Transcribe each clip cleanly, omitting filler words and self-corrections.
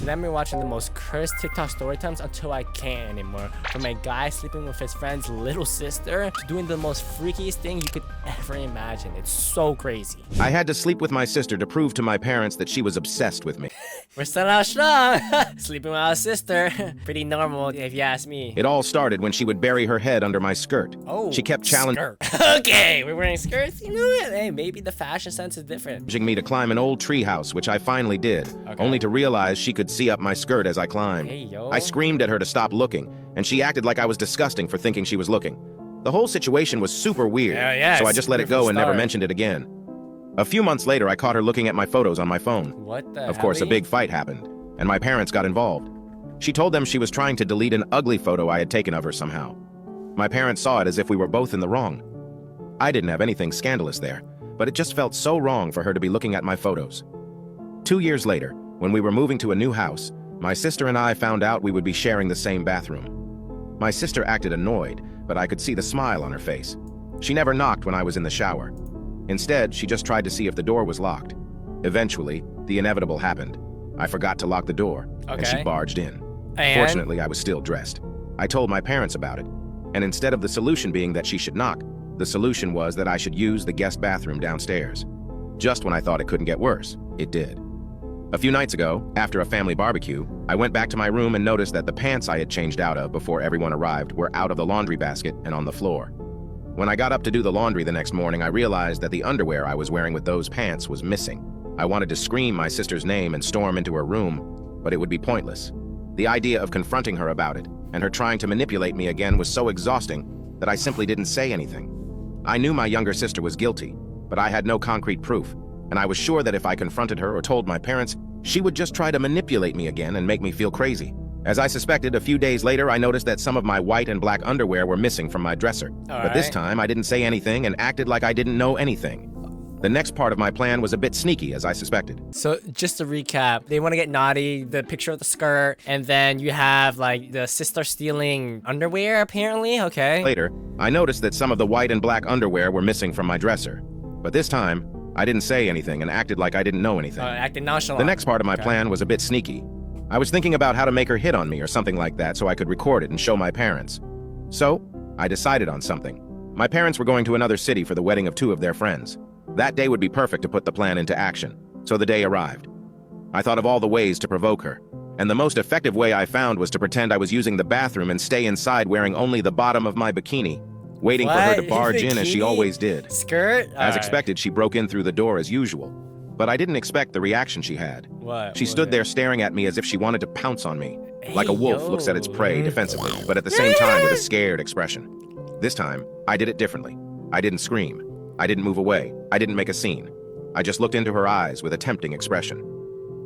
Let me watching the most cursed TikTok story times until I can't anymore. From a guy sleeping with his friend's little sister to doing the most freakiest thing you could ever imagine. It's so crazy. I had to sleep with my sister to prove to my parents that she was obsessed with me. We're still out strong. Sleeping with our sister. Pretty normal if you ask me. It all started when she would bury her head under my skirt. Oh, she kept challenging Okay, we're wearing skirts. You know what? Hey, maybe the fashion sense is different. me to climb an old tree house, which I finally did, only to realize she could see up my skirt as I climbed. Hey, yo. I screamed at her to stop looking, and she acted like I was disgusting for thinking she was looking. The whole situation was super weird, so I just let it go and never mentioned it again. A few months later, I caught her looking at my photos on my phone. What the Of course, a big fight happened, and my parents got involved. She told them she was trying to delete an ugly photo I had taken of her somehow. My parents saw it as if we were both in the wrong. I didn't have anything scandalous there, but it just felt so wrong for her to be looking at my photos. 2 years later, when we were moving to a new house, my sister and I found out we would be sharing the same bathroom. My sister acted annoyed, but I could see the smile on her face. She never knocked when I was in the shower. Instead, she just tried to see if the door was locked. Eventually, the inevitable happened. I forgot to lock the door, and she barged in. Fortunately, I was still dressed. I told my parents about it, and instead of the solution being that she should knock, the solution was that I should use the guest bathroom downstairs. Just when I thought it couldn't get worse, it did. A few nights ago, after a family barbecue, I went back to my room and noticed that the pants I had changed out of before everyone arrived were out of the laundry basket and on the floor. When I got up to do the laundry the next morning, I realized that the underwear I was wearing with those pants was missing. I wanted to scream my sister's name and storm into her room, but it would be pointless. The idea of confronting her about it and her trying to manipulate me again was so exhausting that I simply didn't say anything. I knew my younger sister was guilty, but I had no concrete proof, and I was sure that if I confronted her or told my parents, she would just try to manipulate me again and make me feel crazy. As I suspected, a few days later, I noticed that some of my white and black underwear were missing from my dresser. But this time, I didn't say anything and acted like I didn't know anything. The next part of my plan was a bit sneaky, as I suspected. So just to recap, they want to get naughty, the picture of the skirt, and then you have like the sister stealing underwear, apparently. Okay. Later, I noticed that some of the white and black underwear were missing from my dresser. But this time, I didn't say anything and acted like I didn't know anything. Acting nonchalant. The next part of my plan was a bit sneaky. I was thinking about how to make her hit on me or something like that so I could record it and show my parents. So, I decided on something. My parents were going to another city for the wedding of 2 of their friends. That day would be perfect to put the plan into action, so the day arrived. I thought of all the ways to provoke her, and the most effective way I found was to pretend I was using the bathroom and stay inside wearing only the bottom of my bikini, waiting for her to barge in as she always did. Skirt? As expected, she broke in through the door as usual, but I didn't expect the reaction she had. She stood there staring at me as if she wanted to pounce on me, like a wolf looks at its prey defensively, but at the same time with a scared expression. This time, I did it differently. I didn't scream. I didn't move away. I didn't make a scene. I just looked into her eyes with a tempting expression.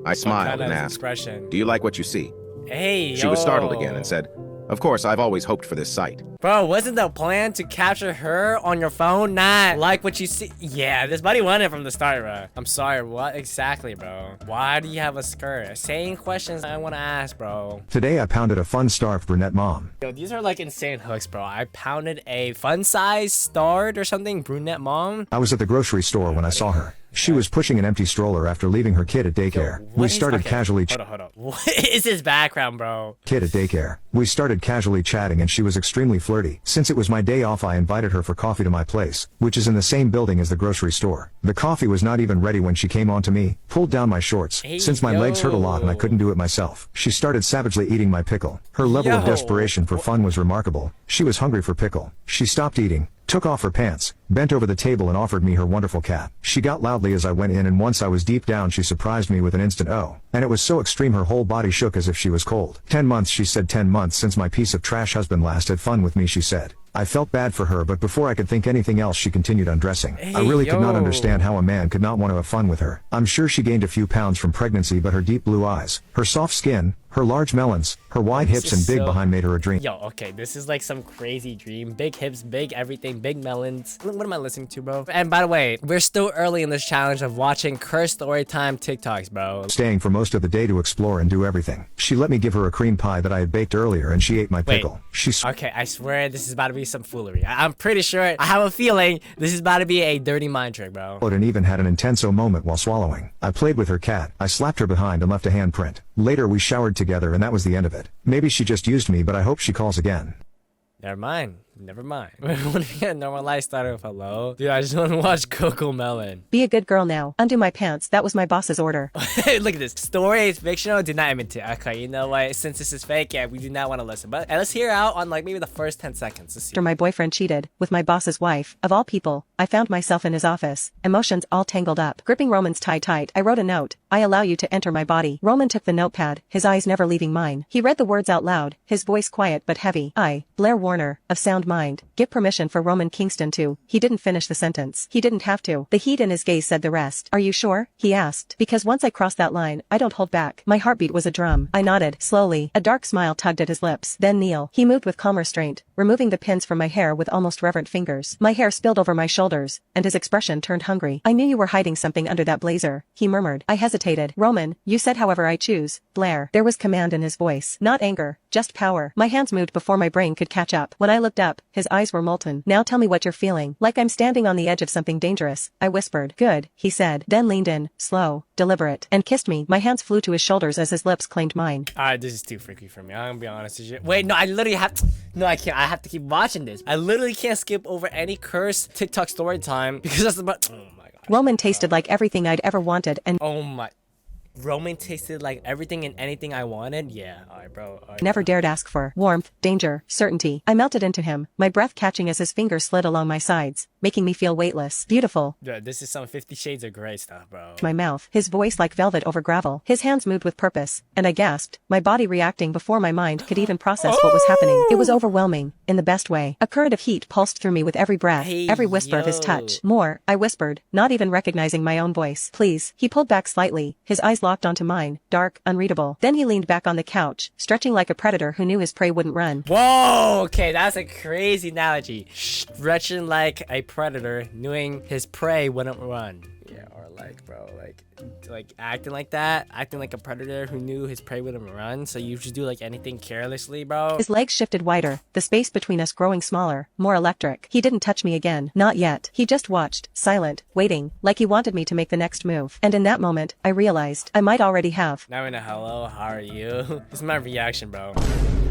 I smiled and asked, "Do you like what you see?" She was startled again and said, "Of course, I've always hoped for this sight." Bro, wasn't the plan to capture her on your phone? Not like what you see. Yeah, this buddy wanted it from the start, bro. I'm sorry, what exactly, bro? Why do you have a skirt? Same questions I want to ask, bro. Today I pounded a fun-starved brunette mom. Yo, these are like insane hooks, bro. I pounded a fun-size starved or something brunette mom. I was at the grocery store when I saw her. She was pushing an empty stroller after leaving her kid at daycare. We started casually Hold on. What is his background, bro? Kid at daycare. We started casually chatting and she was extremely flirty. Since it was my day off, I invited her for coffee to my place, which is in the same building as the grocery store. The coffee was not even ready when she came on to me, pulled down my shorts, since my legs hurt a lot and I couldn't do it myself. She started savagely eating my pickle. Her level of desperation for fun was remarkable. She was hungry for pickle. She stopped eating, took off her pants, bent over the table and offered me her wonderful cat. She got loudly as I went in, and once I was deep down she surprised me with an instant "oh." And it was so extreme her whole body shook as if she was cold. 10 months, she said. 10 months since my piece of trash husband last had fun with me, she said. I felt bad for her, but before I could think anything else she continued undressing. I really could not understand how a man could not want to have fun with her. I'm sure she gained a few pounds from pregnancy, but her deep blue eyes, her soft skin, her large melons, her wide hips and big behind made her a dream. Yo, okay, this is like some crazy dream. Big hips, big everything, big melons. What am I listening to, bro? And by the way, we're still early in this challenge of watching cursed story time TikToks, bro. Staying for most of the day to explore and do everything. She let me give her a cream pie that I had baked earlier and she ate my pickle. Okay, I swear this is about to be be some foolery. I'm pretty sure, I have a feeling this is about to be a dirty mind trick, bro. And even had an intenso moment while swallowing. I played with her cat. I slapped her behind and left a handprint. Later we showered together and that was the end of it. Maybe she just used me, but I hope she calls again. Never mind. Never mind. We're gonna get a normal life started with hello. Dude, I just want to watch Coco Melon. Be a good girl now. Undo my pants. That was my boss's order. Look at this. Story is fictional. Do not imitate. Okay, you know what? Since this is fake, yeah, we do not want to listen. But let's hear out on like maybe the first 10 seconds. Let's see. After my boyfriend cheated with my boss's wife, of all people, I found myself in his office, emotions all tangled up. Gripping Roman's tie tight, I wrote a note. I allow you to enter my body. Roman took the notepad, his eyes never leaving mine. He read the words out loud, his voice quiet but heavy. I, Blair Warner, of sound mind, give permission for Roman Kingston to. He didn't finish the sentence. He didn't have to. The heat in his gaze said the rest. Are you sure? He asked. Because once I cross that line, I don't hold back. My heartbeat was a drum. I nodded, slowly. A dark smile tugged at his lips. Then Neil. He moved with calm restraint, removing the pins from my hair with almost reverent fingers. My hair spilled over my shoulders, and his expression turned hungry. I knew you were hiding something under that blazer, he murmured. I hesitated. Roman, you said however I choose. Blair. There was command in his voice. Not anger, just power. My hands moved before my brain could catch up. When I looked up, his eyes were molten. Now tell me what you're feeling. Like I'm standing on the edge of something dangerous, I whispered. Good, he said, then leaned in, slow, deliberate, and kissed me. My hands flew to his shoulders as his lips claimed mine. Alright, this is too freaky for me. I'm gonna be honest with you. Wait, no, I literally have to. No, I can't. I have to keep watching this. I literally can't skip over any cursed TikTok story time because that's about. Oh my god. Roman tasted like everything I'd ever wanted and. Oh my. Roman tasted like everything and anything I wanted? Yeah, alright, bro. All right, never dared ask for warmth, danger, certainty. I melted into him, my breath catching as his fingers slid along my sides, making me feel weightless, beautiful. Yeah, this is some 50 Shades of Grey stuff, bro. My mouth, his voice like velvet over gravel. His hands moved with purpose, and I gasped, my body reacting before my mind could even process what was happening. It was overwhelming, in the best way. A current of heat pulsed through me with every breath, every whisper of his touch. More, I whispered, not even recognizing my own voice. Please. He pulled back slightly, his eyes locked onto mine, dark, unreadable. Then he leaned back on the couch, stretching like a predator who knew his prey wouldn't run. Whoa, okay, that's a crazy analogy. Stretching like a predator, knowing his prey wouldn't run. Yeah, or like, bro, like acting like that, acting like a predator who knew his prey wouldn't run, so you just do like anything carelessly, bro. His legs shifted wider, the space between us growing smaller, more electric. He didn't touch me again, not yet. He just watched, silent, waiting, like he wanted me to make the next move. And in that moment, I realized I might already have. Now in a hello, how are you? This is my reaction, bro.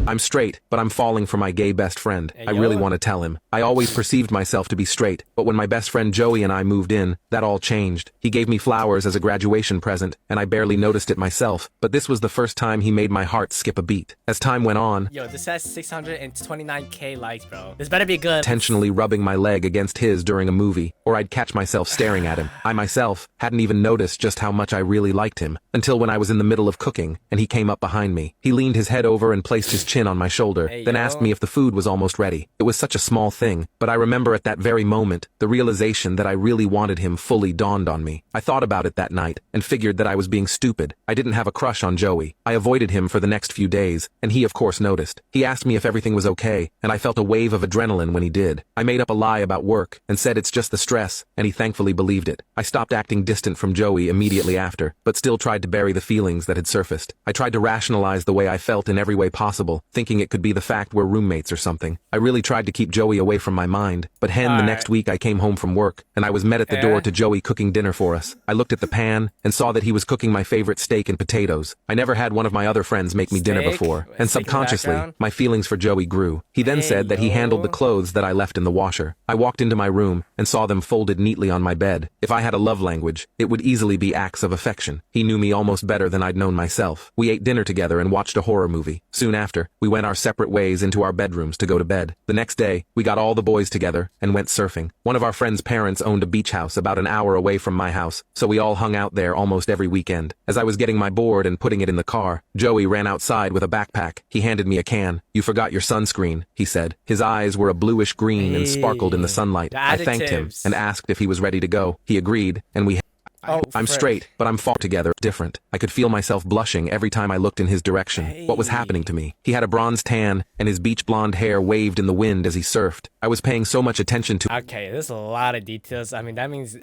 I'm straight, but I'm falling for my gay best friend. Hey, I really want to tell him. I always perceived myself to be straight, but when my best friend Joey and I moved in, that all changed. He gave me flowers as a graduation present, and I barely noticed it myself, but this was the first time he made my heart skip a beat. As time went on, yo, this has 629k likes, bro. This better be good. Intentionally rubbing my leg against his during a movie, or I'd catch myself staring at him. I myself hadn't even noticed just how much I really liked him, until when I was in the middle of cooking, and he came up behind me. He leaned his head over and placed his chin on my shoulder, then asked me if the food was almost ready. It was such a small thing, but I remember at that very moment, the realization that I really wanted him fully dawned on me. I thought about it that night, and figured that I was being stupid. I didn't have a crush on Joey. I avoided him for the next few days, and he of course noticed. He asked me if everything was okay, and I felt a wave of adrenaline when he did. I made up a lie about work, and said it's just the stress, and he thankfully believed it. I stopped acting distant from Joey immediately after, but still tried to bury the feelings that had surfaced. I tried to rationalize the way I felt in every way possible, thinking it could be the fact we're roommates or something. I really tried to keep Joey away from my mind, but the next week I came home from work, and I was met at the door to Joey cooking dinner for us. I looked at the pan, and saw that he was cooking my favorite steak and potatoes. I never had one of my other friends make me dinner before, and subconsciously, my feelings for Joey grew. He then said that he handled the clothes that I left in the washer. I walked into my room, and saw them folded neatly on my bed. If I had a love language, it would easily be acts of affection. He knew me almost better than I'd known myself. We ate dinner together and watched a horror movie. Soon after, we went our separate ways into our bedrooms to go to bed. The next day, we got all the boys together, and went surfing. One of our friend's parents owned a beach house about an hour away from my house, so we all hung out there almost every weekend. As I was getting my board and putting it in the car, Joey ran outside with a backpack. He handed me a can. "You forgot your sunscreen," he said. His eyes were a bluish green and sparkled in the sunlight. I thanked him and asked if he was ready to go. He agreed, and we Oh, I'm frick. straight, but I'm far together, different. I could feel myself blushing every time I looked in his direction. What was happening to me? He had a bronze tan, and his beach blonde hair waved in the wind as he surfed. I was paying so much attention to Okay, there's a lot of details. I mean, that means,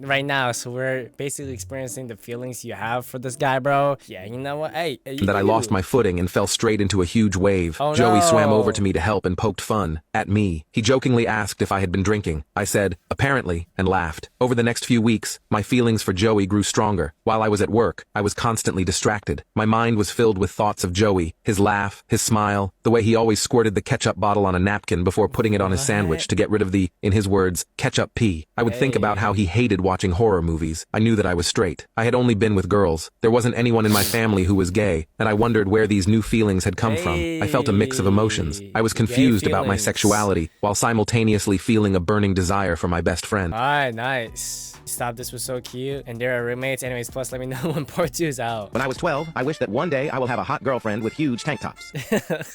right now, so we're basically experiencing the feelings you have for this guy, bro. Yeah, you know what? Hey, that I lost my footing and fell straight into a huge wave. Oh, Joey swam no. over to me to help and poked fun at me. He jokingly asked if I had been drinking. I said, apparently, and laughed. Over the next few weeks, my feelings for Joey grew stronger. While I was at work, I was constantly distracted. My mind was filled with thoughts of Joey, his laugh, his smile, the way he always squirted the ketchup bottle on a napkin before putting it on his sandwich to get rid of the, in his words, ketchup pee. I would think about how he hated watching horror movies. I knew that I was straight. I had only been with girls. There wasn't anyone in my family who was gay, and I wondered where these new feelings had come from. I felt a mix of emotions. I was confused about my sexuality, while simultaneously feeling a burning desire for my best friend. Alright, nice. Stop, this was so cute. And they're roommates. Anyways, plus let me know when part 2 is out. When I was 12, I wished that one day I will have a hot girlfriend with huge tank tops.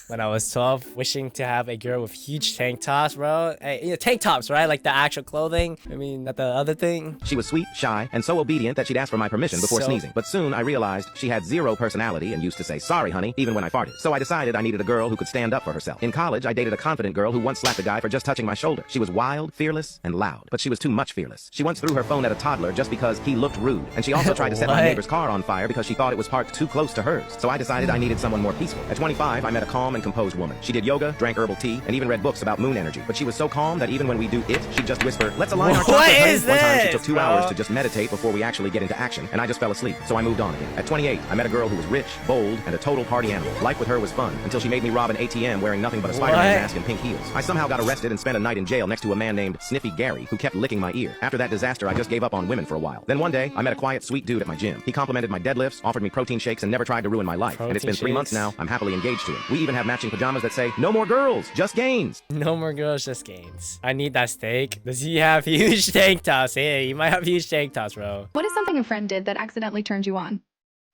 When I was 12, wishing to have a girl with huge tank tops, bro. Hey, you know, tank tops, right? Like the actual clothing. I mean, not the other thing. She was sweet, shy, and so obedient that she'd ask for my permission before sneezing. But soon I realized she had zero personality and used to say, sorry, honey, even when I farted. So I decided I needed a girl who could stand up for herself. In college, I dated a confident girl who once slapped a guy for just touching my shoulder. She was wild, fearless, and loud. But she was too much fearless. She once threw her phone at a toddler just because he looked rude. And she also tried to set my neighbor's car on fire because she thought it was parked too close to hers. So I decided I needed someone more peaceful. At 25, I met a calm and composed woman. She did yoga, drank herbal tea, and even read books about moon energy. But she was so calm that even when we do it, she'd just whisper, let's align our What chakras, honey." is One time she this, took 2 bro? hours to just meditate before we actually get into action, and I just fell asleep. So I moved on again. At 28, I met a girl who was rich, bold, and a total party animal. Life with her was fun, until she made me rob an ATM wearing nothing but a Spider-Man mask and pink heels. I somehow got arrested and spent a night in jail next to a man named Sniffy Gary, who kept licking my ear. After that disaster, I just gave up on women for a while. Then one day, I met a quiet, sweet dude at my gym. He complimented my deadlifts, offered me protein shakes, and never tried to ruin my life. And it's been 3 months now. I'm happily engaged to him. We even have matching pajamas that say, no more girls, just gains. No more girls, just gains. I need that steak. Does he have huge tank tops? Hey, he might have huge tank tops, bro. What is something a friend did that accidentally turned you on?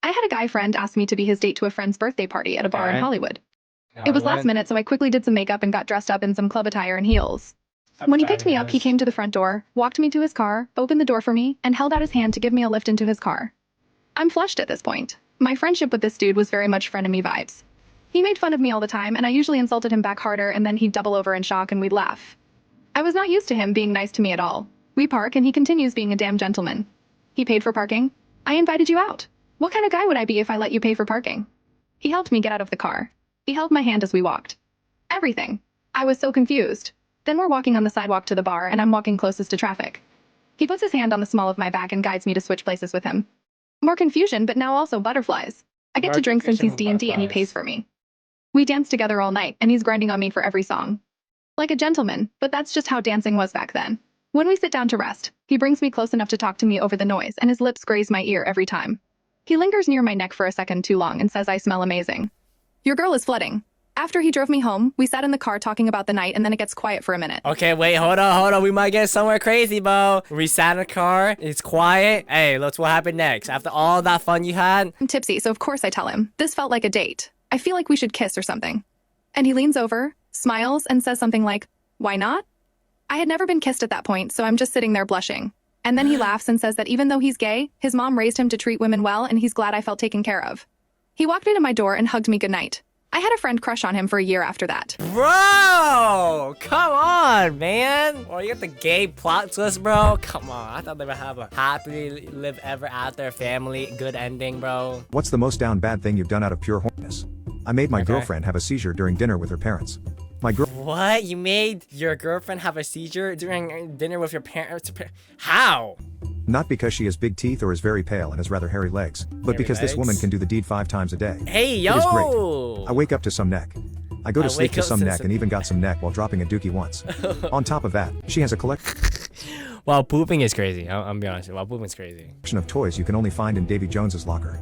I had a guy friend ask me to be his date to a friend's birthday party at a bar in Hollywood. It was last minute, so I quickly did some makeup and got dressed up in some club attire and heels. When he picked me up, he came to the front door, walked me to his car, opened the door for me, and held out his hand to give me a lift into his car. I'm flushed at this point. My friendship with this dude was very much frenemy vibes. He made fun of me all the time, and I usually insulted him back harder, and then he'd double over in shock and we'd laugh. I was not used to him being nice to me at all. We park, and he continues being a damn gentleman. He paid for parking. I invited you out. What kind of guy would I be if I let you pay for parking? He helped me get out of the car. He held my hand as we walked. Everything. I was so confused. Then we're walking on the sidewalk to the bar, and I'm walking closest to traffic. He puts his hand on the small of my back and guides me to switch places with him. More confusion, but now also butterflies. I get to drink since he's D&D and he pays for me. We danced together all night, and he's grinding on me for every song. Like a gentleman, but that's just how dancing was back then. When we sit down to rest, he brings me close enough to talk to me over the noise, and his lips graze my ear every time. He lingers near my neck for a second too long and says I smell amazing. Your girl is flooding. After he drove me home, we sat in the car talking about the night, and then it gets quiet for a minute. Okay, wait, hold on. We might get somewhere crazy, bro. We sat in the car. It's quiet. Hey, let's what happened next. After all that fun you had. I'm tipsy, so of course I tell him. This felt like a date. I feel like we should kiss or something. And he leans over, smiles, and says something like, why not? I had never been kissed at that point, so I'm just sitting there blushing. And then he laughs and says that even though he's gay, his mom raised him to treat women well, and he's glad I felt taken care of. He walked into my door and hugged me goodnight. I had a friend crush on him for a year after that. Bro, come on, man. Or you got the gay plot twist, bro. Come on, I thought they would have a happily live ever after family, good ending, bro. What's the most down bad thing you've done out of pure horniness? I made my girlfriend have a seizure during dinner with her parents. My girl. What? You made your girlfriend have a seizure during dinner with your parents? How? Not because she has big teeth or is very pale and has rather hairy legs, but Hairy because this legs? woman can do the deed 5 times a day. Hey, yo! It is great. I wake up to some neck. I go to sleep wake to up some to neck some- and even got some neck while dropping a dookie once. On top of that, she has a collection Well, pooping is crazy. I'm be honest. Well, pooping's crazy. of toys you can only find in Davy Jones's locker.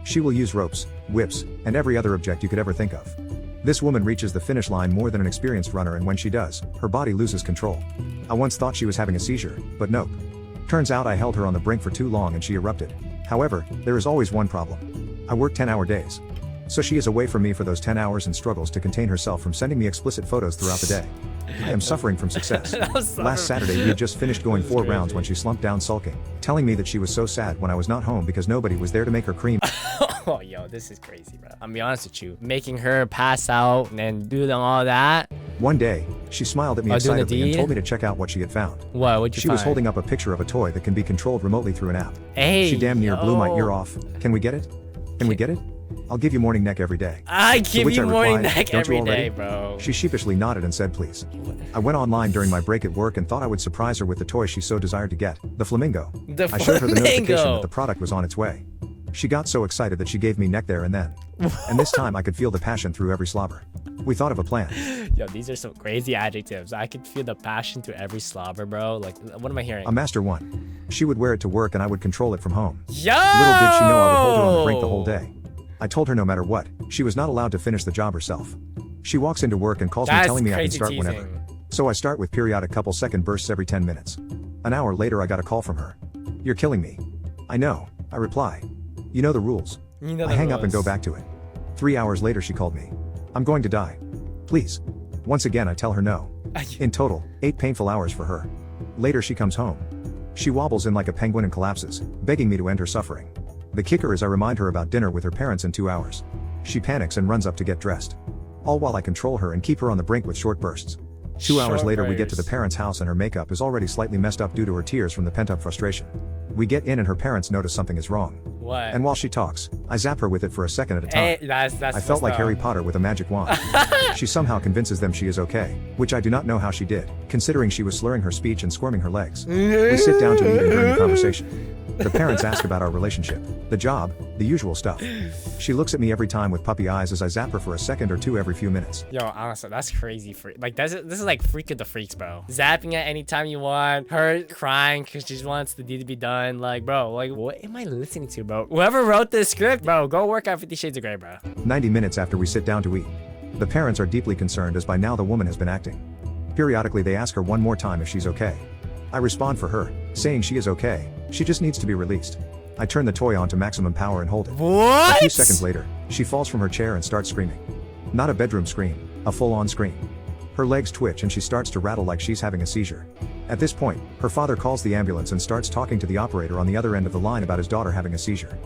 She will use ropes, whips, and every other object you could ever think of. This woman reaches the finish line more than an experienced runner, and when she does, her body loses control. I once thought she was having a seizure, but nope. Turns out I held her on the brink for too long and she erupted. However, there is always one problem. I work 10-hour days. So she is away from me for those 10 hours and struggles to contain herself from sending me explicit photos throughout the day. I am suffering from success. Last Saturday we had just finished going 4 rounds when she slumped down sulking, telling me that she was so sad when I was not home because nobody was there to make her cream. Oh, yo, this is crazy, bro. I'm gonna be honest with you. Making her pass out and then do all that. One day, she smiled at me excitedly and told me to check out what she had found. What'd you She find? was holding up a picture of a toy that can be controlled remotely through an app. Hey, She damn near blew my yo. ear off. Can we get it? Can we get it? I'll give you morning neck every day. I To give which you I morning replied, neck "Don't you every day, already?" bro. She sheepishly nodded and said please. I went online during my break at work and thought I would surprise her with the toy she so desired to get, the flamingo. I showed her the notification that the product was on its way. She got so excited that she gave me neck there and then. And this time I could feel the passion through every slobber. We thought of a plan. Yo, these are some crazy adjectives. I could feel the passion through every slobber, bro. Like, what am I hearing? A master one. She would wear it to work and I would control it from home. Yo! Little did she know I would hold her on the brink the whole day. I told her no matter what, she was not allowed to finish the job herself. She walks into work and calls me telling me I can start whenever. So I start with periodic couple-second bursts every 10 minutes. An hour later I got a call from her. "You're killing me." "I know," I reply. "You know the rules." I hang up and go back to it. 3 hours later she called me. "I'm going to die. Please." Once again I tell her no. In total, 8 painful hours for her. Later she comes home. She wobbles in like a penguin and collapses, begging me to end her suffering. The kicker is I remind her about dinner with her parents in 2 hours. She panics and runs up to get dressed. All while I control her and keep her on the brink with short bursts. 2 hours later we get to the parents' house and her makeup is already slightly messed up due to her tears from the pent-up frustration. We get in and her parents notice something is wrong. What? And while she talks, I zap her with it for a second at a time. Hey, that's I felt like Harry Potter with a magic wand. She somehow convinces them she is okay, which I do not know how she did, considering she was slurring her speech and squirming her legs. We sit down to eat and during the conversation. The parents ask about our relationship, the job, the usual stuff. She looks at me every time with puppy eyes as I zap her for a second or two every few minutes. Yo, honestly, that's crazy. Like, this is like freak of the freaks, bro. Zapping at any time you want. Her crying because she wants the deed to be done. Like, bro, like, what am I listening to, bro? Whoever wrote this script, bro, go work on 50 Shades of Grey, bro. 90 minutes after we sit down to eat. The parents are deeply concerned as by now the woman has been acting. Periodically they ask her one more time if she's okay. I respond for her, saying she is okay, she just needs to be released. I turn the toy on to maximum power and hold it. What? A few seconds later, she falls from her chair and starts screaming. Not a bedroom scream, a full-on scream. Her legs twitch and she starts to rattle like she's having a seizure. At this point, her father calls the ambulance and starts talking to the operator on the other end of the line about his daughter having a seizure.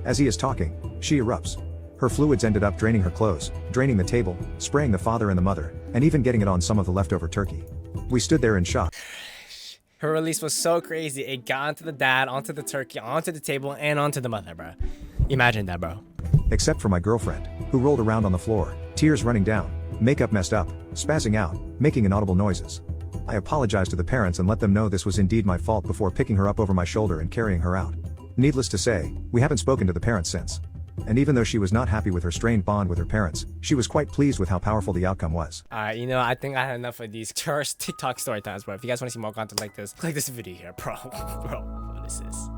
As he is talking, she erupts. Her fluids ended up draining her clothes, draining the table, spraying the father and the mother, and even getting it on some of the leftover turkey. We stood there in shock. Her release was so crazy. It got onto the dad, onto the turkey, onto the table, and onto the mother, bro. Imagine that, bro. Except for my girlfriend, who rolled around on the floor, tears running down, makeup messed up, spazzing out, making inaudible noises. I apologized to the parents and let them know this was indeed my fault before picking her up over my shoulder and carrying her out. Needless to say, we haven't spoken to the parents since. And even though she was not happy with her strained bond with her parents, she was quite pleased with how powerful the outcome was. Alright, you know, I think I had enough of these cursed TikTok story times, bro. If you guys want to see more content like this, click this video here, bro. Bro, what is this?